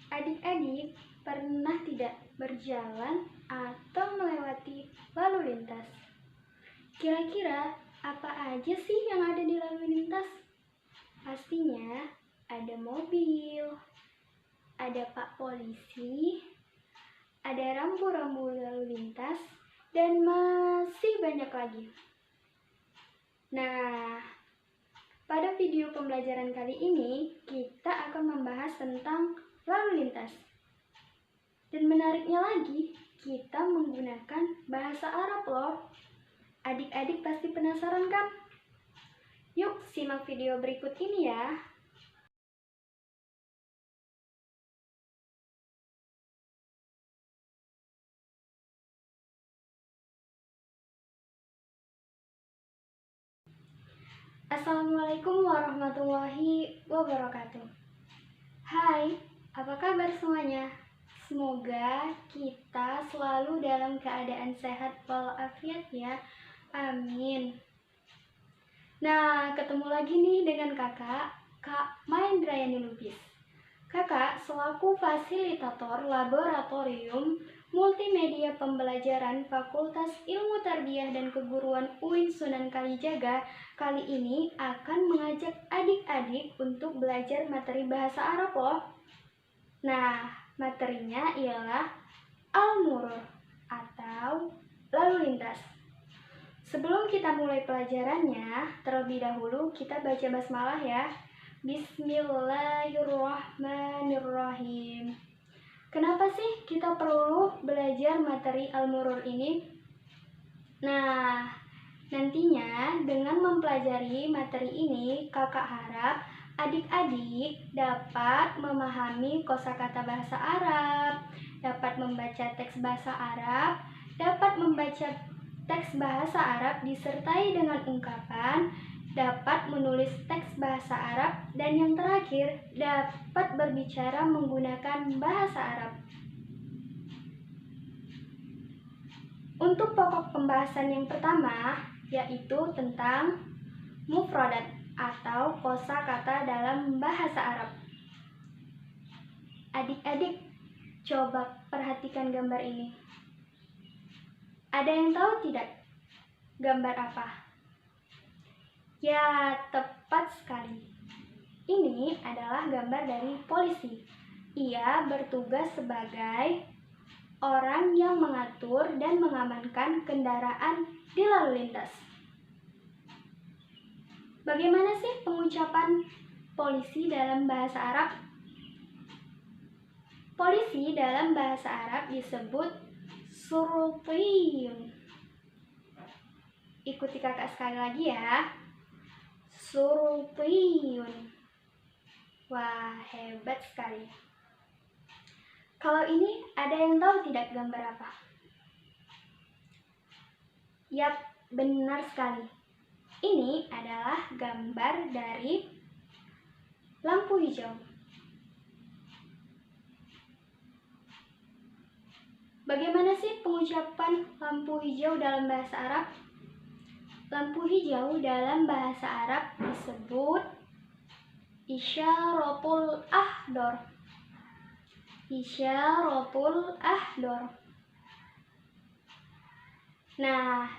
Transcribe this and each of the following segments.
Adik-adik pernah tidak berjalan atau melewati lalu lintas? Kira-kira apa aja sih yang ada di lalu lintas? Pastinya ada mobil, ada pak polisi, ada rambu-rambu lalu lintas, dan masih banyak lagi. Nah, pada video pembelajaran kali ini, kita akan membahas tentang lalu lintas. Dan menariknya lagi, kita menggunakan bahasa Arab loh. Adik-adik pasti penasaran kan? Yuk simak video berikut ini ya. Assalamualaikum warahmatullahi wabarakatuh. Hai, apa kabar semuanya? Semoga kita selalu dalam keadaan sehat walafiat ya. Amin. Nah, ketemu lagi nih dengan Kak Mahendrayani Lubis. Kakak selaku fasilitator laboratorium multimedia pembelajaran Fakultas Ilmu Tarbiyah dan Keguruan UIN Sunan Kalijaga kali ini akan mengajak adik-adik untuk belajar materi bahasa Arab loh. Nah, materinya ialah Al-Murur atau lalu lintas. Sebelum kita mulai pelajarannya, terlebih dahulu kita baca basmalah ya. Bismillahirrahmanirrahim. Kenapa sih kita perlu belajar materi Al-Murur ini? Nah, nantinya dengan mempelajari materi ini, kakak harap adik-adik dapat memahami kosakata bahasa Arab, dapat membaca teks bahasa Arab, dapat membaca teks bahasa Arab disertai dengan ungkapan, dapat menulis teks bahasa Arab, dan yang terakhir, dapat berbicara menggunakan bahasa Arab. Untuk pokok pembahasan yang pertama, yaitu tentang mufradat atau kosakata dalam bahasa Arab. Adik-adik, coba perhatikan gambar ini. Ada yang tahu tidak gambar apa? Ya, tepat sekali. Ini adalah gambar dari polisi. Ia bertugas sebagai orang yang mengatur dan mengamankan kendaraan di lalu lintas. Bagaimana sih pengucapan polisi dalam bahasa Arab? Polisi dalam bahasa Arab disebut surutiyun. Ikuti kakak sekali lagi ya. Surutiyun. Wah, hebat sekali. Kalau ini ada yang tahu tidak gambar apa? Yap, benar sekali. Ini adalah gambar dari lampu hijau. Bagaimana sih pengucapan lampu hijau dalam bahasa Arab? Lampu hijau dalam bahasa Arab disebut isyaratul ahdor. Isyaratul ahdor. Nah,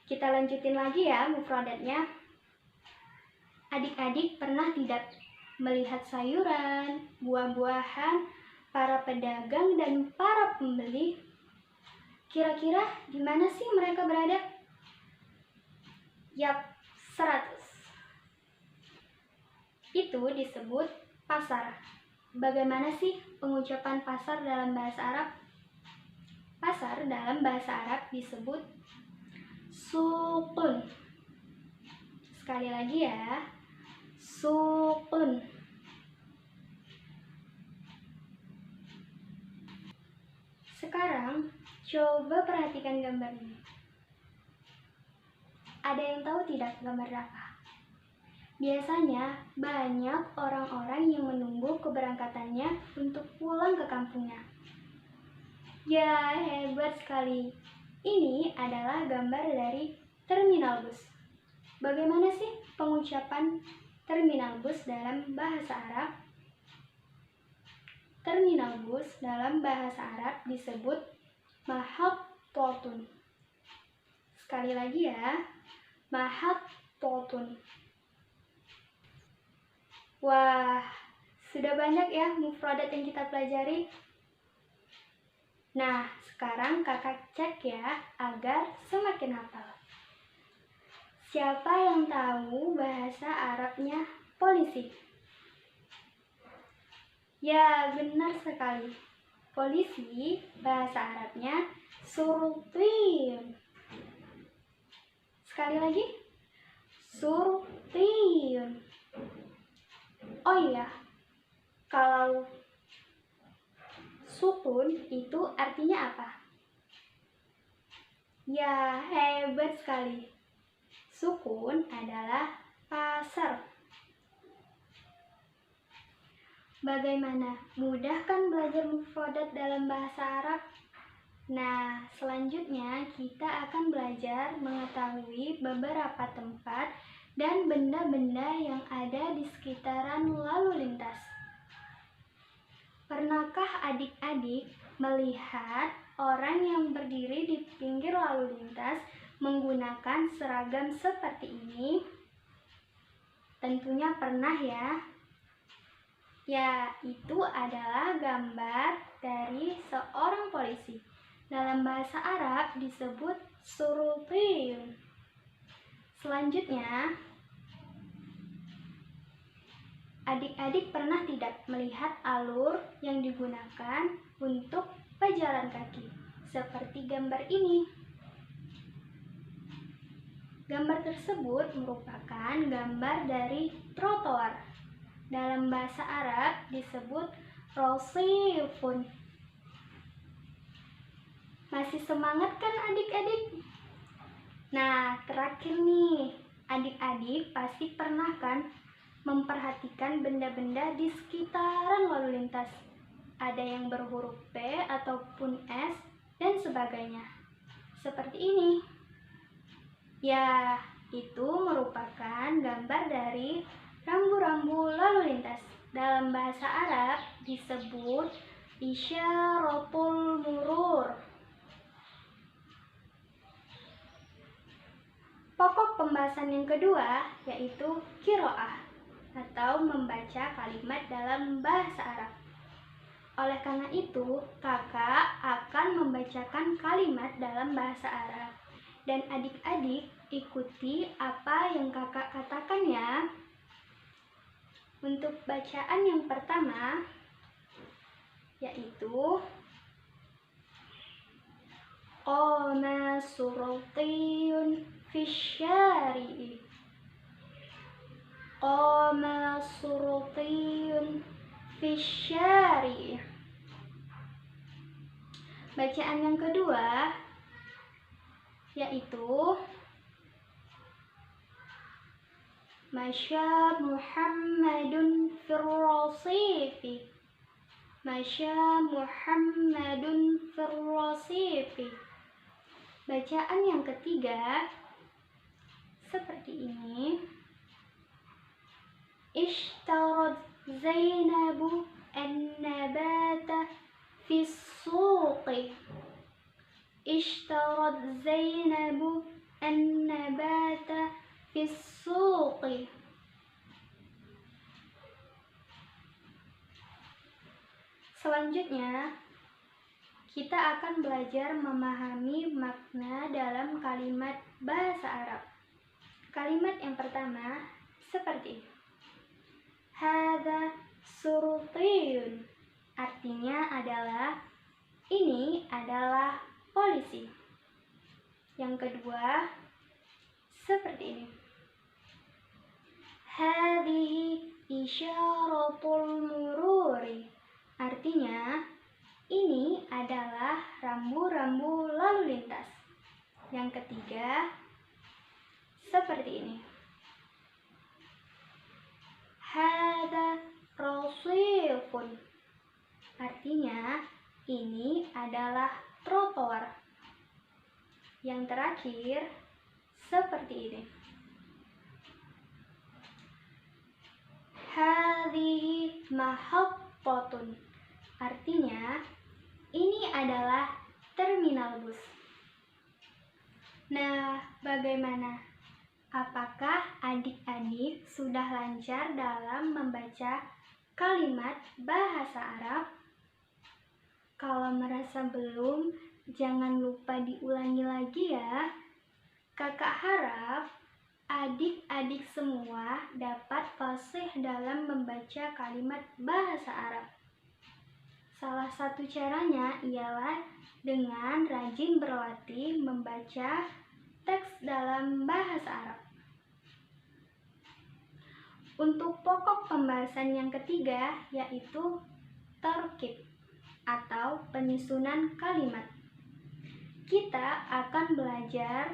kita lanjutin lagi ya mufradatnya. Adik-adik pernah tidak melihat sayuran, buah-buahan, para pedagang dan para pembeli? Kira-kira di mana sih mereka berada? Yap, 100. Itu disebut pasar. Bagaimana sih pengucapan pasar dalam bahasa Arab? Pasar dalam bahasa Arab disebut suqun. Sekali lagi ya, suqun. Sekarang coba perhatikan gambar ini. Ada yang tahu tidak gambar apa? Biasanya banyak orang-orang yang menunggu keberangkatannya untuk pulang ke kampungnya. Ya, hebat sekali. Ini adalah gambar dari terminal bus. Bagaimana sih pengucapan terminal bus dalam bahasa Arab? terminal bus dalam bahasa Arab disebut mahattotun. Sekali lagi ya, mahattotun. Wah, sudah banyak ya mufradat yang kita pelajari. Nah, sekarang kakak cek ya agar semakin hafal. Siapa yang tahu bahasa Arabnya polisi? Ya, benar sekali. Polisi bahasa Arabnya surtiyun. Sekali lagi, surtiyun. Oh iya, kalau sukun itu artinya apa? Ya, hebat sekali. Sukun adalah pasar. Bagaimana? Mudah kan belajar mufradat dalam bahasa Arab? Nah, selanjutnya kita akan belajar mengetahui beberapa tempat dan benda-benda yang ada di sekitaran lalu lintas. Pernahkah adik-adik melihat orang yang berdiri di pinggir lalu lintas menggunakan seragam seperti ini? Tentunya pernah ya. Ya, itu adalah gambar dari seorang polisi. Dalam bahasa Arab disebut surutiyun. Selanjutnya, adik-adik pernah tidak melihat alur yang digunakan untuk pejalan kaki, seperti gambar ini? Gambar tersebut merupakan gambar dari trotoar. Dalam bahasa Arab disebut rosifun. Masih semangat kan adik-adik? Nah, terakhir nih, adik-adik pasti pernah kan memperhatikan benda-benda di sekitaran lalu lintas. Ada yang berhuruf P ataupun S dan sebagainya. Seperti ini. Ya, itu merupakan gambar dari rambu-rambu lalu lintas. Dalam bahasa Arab disebut isyaratul murur. Pokok pembahasan yang kedua yaitu qiraah atau membaca kalimat dalam bahasa Arab. Oleh karena itu, kakak akan membacakan kalimat dalam bahasa Arab. Dan adik-adik ikuti apa yang kakak katakan ya. Untuk bacaan yang pertama yaitu qama surtiyun fisyari'i. Qama surtiyun fisyari'i. Bacaan yang kedua yaitu Masya Muhammadun firrasifi. Masya Muhammadun firrasifi. Bacaan yang ketiga seperti ini. Ishtarat Zainabu an-nabata fis suqi. Ishtarat Zainabu an-nabata fis suqi. Selanjutnya, kita akan belajar memahami makna dalam kalimat bahasa Arab. Kalimat yang pertama seperti ini. Hadza surtiyun. Artinya adalah ini adalah polisi. Yang kedua seperti ini. Hadhihi isyaratul mururi. Artinya ini adalah rambu-rambu lalu lintas. Yang ketiga seperti ini. Hadza rasifun. Artinya ini adalah trotoar. Yang terakhir seperti ini. Hadhihi mahattotun. Artinya, ini adalah terminal bus. Nah, bagaimana? Apakah adik-adik sudah lancar dalam membaca kalimat bahasa Arab? Kalau merasa belum, jangan lupa diulangi lagi ya. Kakak harap adik-adik semua dapat fasih dalam membaca kalimat bahasa Arab. Salah satu caranya ialah dengan rajin berlatih membaca teks dalam bahasa Arab. Untuk pokok pembahasan yang ketiga yaitu tarkib atau penyusunan kalimat. Kita akan belajar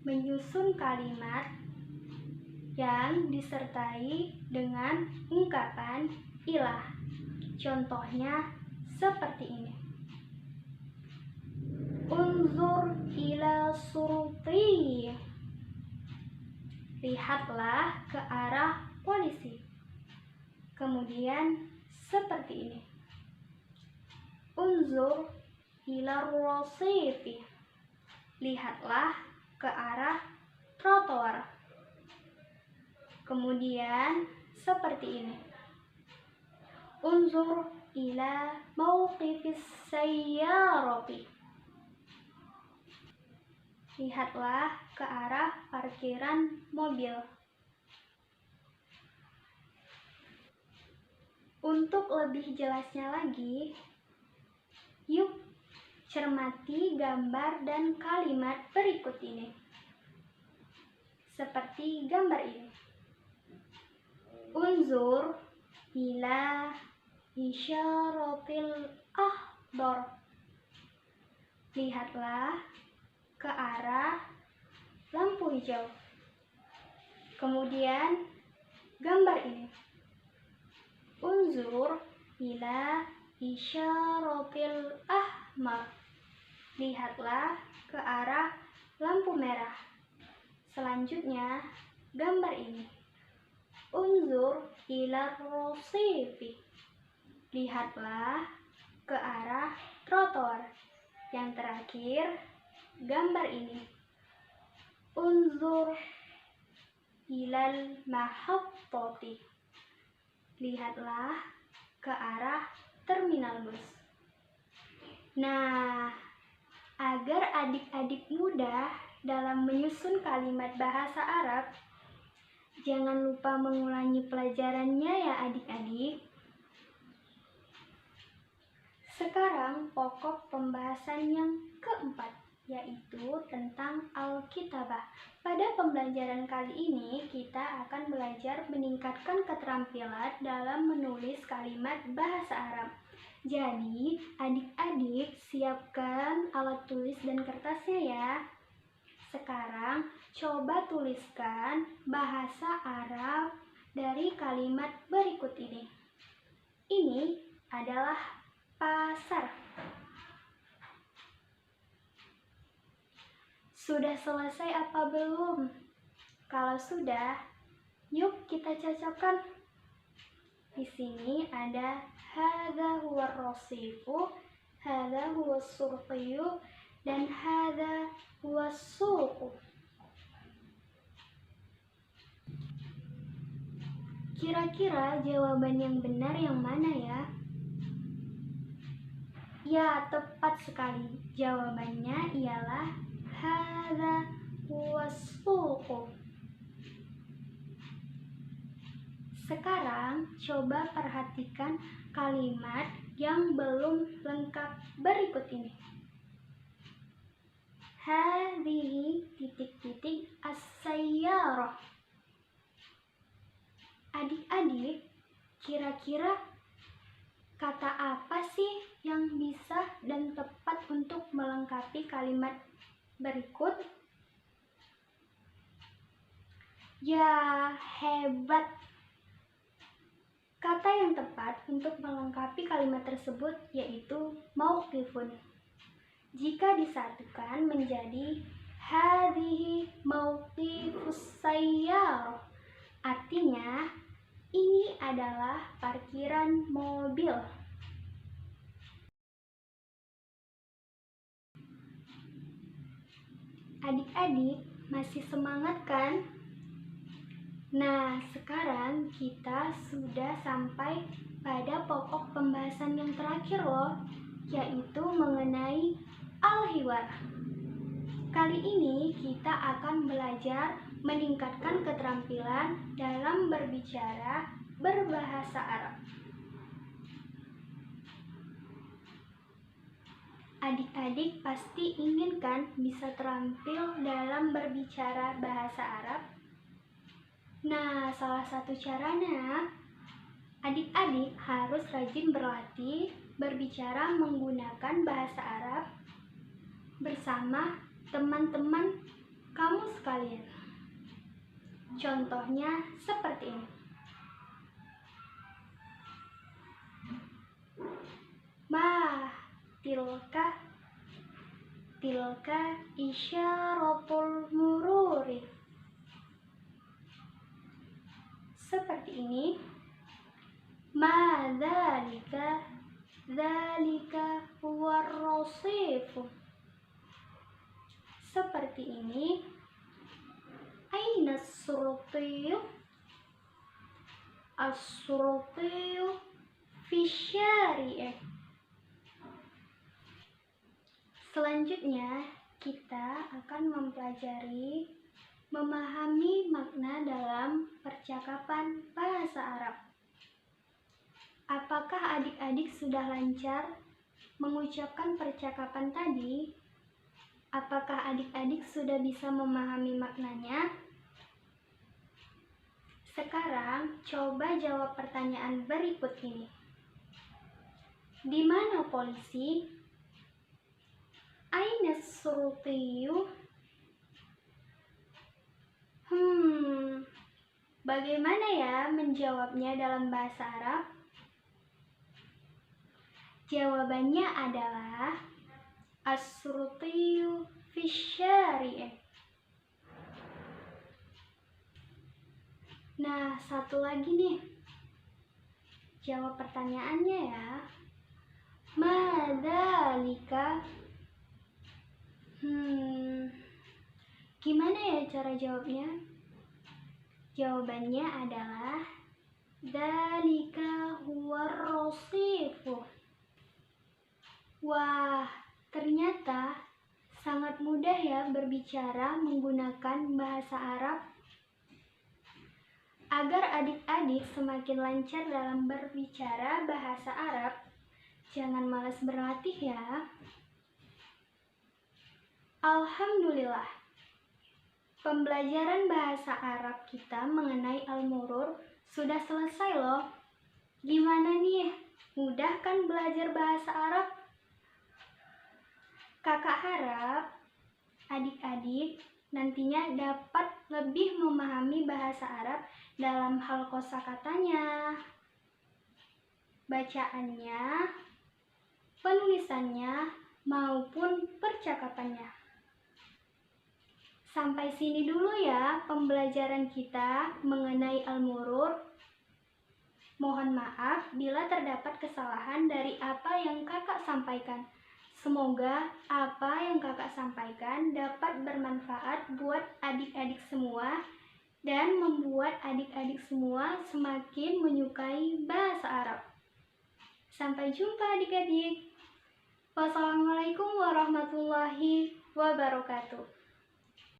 menyusun kalimat yang disertai dengan ungkapan ilah. Contohnya seperti ini. Unzur ila surti. Lihatlah ke arah polisi. Kemudian seperti ini. Unzur ila rasifi. Lihatlah ke arah trotoar. Kemudian seperti ini. Unzur ila mauqifis sayyarati. Lihatlah ke arah parkiran mobil. Untuk lebih jelasnya lagi, yuk cermati gambar dan kalimat berikut ini. Seperti gambar ini. Unzur ila isyaratil ahdar. Lihatlah ke arah lampu hijau. Kemudian gambar ini. Unzur ila isyaratil ahmar. Lihatlah ke arah lampu merah. Selanjutnya gambar ini. Unzur ila rasifi. Lihatlah ke arah trotoar. Yang terakhir gambar ini. Unzur ilal mahattati. Lihatlah ke arah terminal bus. Nah, agar adik-adik mudah dalam menyusun kalimat bahasa Arab, jangan lupa mengulangi pelajarannya ya adik-adik. Sekarang pokok pembahasan yang keempat, yaitu tentang Alkitabah. Pada pembelajaran kali ini, kita akan belajar meningkatkan keterampilan dalam menulis kalimat bahasa Arab. Jadi, adik-adik siapkan alat tulis dan kertasnya ya. Sekarang, coba tuliskan bahasa Arab dari kalimat berikut ini. Ini adalah pasar. Sudah selesai apa belum? Kalau sudah, yuk kita cocokkan. Di sini ada hadza huwa rasifu, hadza huwa surqiyu, dan hadza huwa suqu. Kira-kira jawaban yang benar yang mana ya? Ya, tepat sekali. Jawabannya ialah hadza huwa suqu. Sekarang coba perhatikan kalimat yang belum lengkap berikut ini. Hadhihi titik-titik as-sayyarah. Adik-adik, kira-kira kata apa sih yang bisa dan tepat untuk melengkapi kalimat berikut? Ya, hebat! Kata yang tepat untuk melengkapi kalimat tersebut yaitu mauqifun. Jika disatukan menjadi hadhihi mauqifus sayyarah, artinya ini adalah parkiran mobil. Adik-adik masih semangat kan? Nah, sekarang kita sudah sampai pada pokok pembahasan yang terakhir loh, yaitu mengenai al-hiwar. Kali ini kita akan belajar meningkatkan keterampilan dalam berbicara berbahasa Arab. Adik-adik pasti ingin kan bisa terampil dalam berbicara bahasa Arab? Nah, salah satu caranya, adik-adik harus rajin berlatih berbicara menggunakan bahasa Arab bersama teman-teman kamu sekalian. Contohnya seperti ini. Tilka isyaratul mururi. Seperti ini. Dzalika huwar rasifu. Seperti ini. Aina surtiyu? As-surtiyu fi syari'ah. Selanjutnya, kita akan mempelajari memahami makna dalam percakapan bahasa Arab. Apakah adik-adik sudah lancar mengucapkan percakapan tadi? Apakah adik-adik sudah bisa memahami maknanya? Sekarang, coba jawab pertanyaan berikut ini. Di mana polisi? Aina surtiyu? Bagaimana ya menjawabnya dalam bahasa Arab? Jawabannya adalah as-surtiyu fi syari'ah. Nah, satu lagi nih. Jawab pertanyaannya ya. Madzalika? Gimana ya cara jawabnya? Jawabannya adalah dzalika huwar rasifu. Wah, ternyata sangat mudah ya berbicara menggunakan bahasa Arab. Agar adik-adik semakin lancar dalam berbicara bahasa Arab, jangan malas berlatih ya. Alhamdulillah, pembelajaran bahasa Arab kita mengenai al-murur sudah selesai loh. Gimana nih? Mudah kan belajar bahasa Arab? Kakak harap adik-adik nantinya dapat lebih memahami bahasa Arab dalam hal kosakatanya, bacaannya, penulisannya, maupun percakapannya. Sampai sini dulu ya pembelajaran kita mengenai al-murur. Mohon maaf bila terdapat kesalahan dari apa yang kakak sampaikan. Semoga apa yang kakak sampaikan dapat bermanfaat buat adik-adik semua dan membuat adik-adik semua semakin menyukai bahasa Arab. Sampai jumpa adik-adik. Wassalamualaikum warahmatullahi wabarakatuh.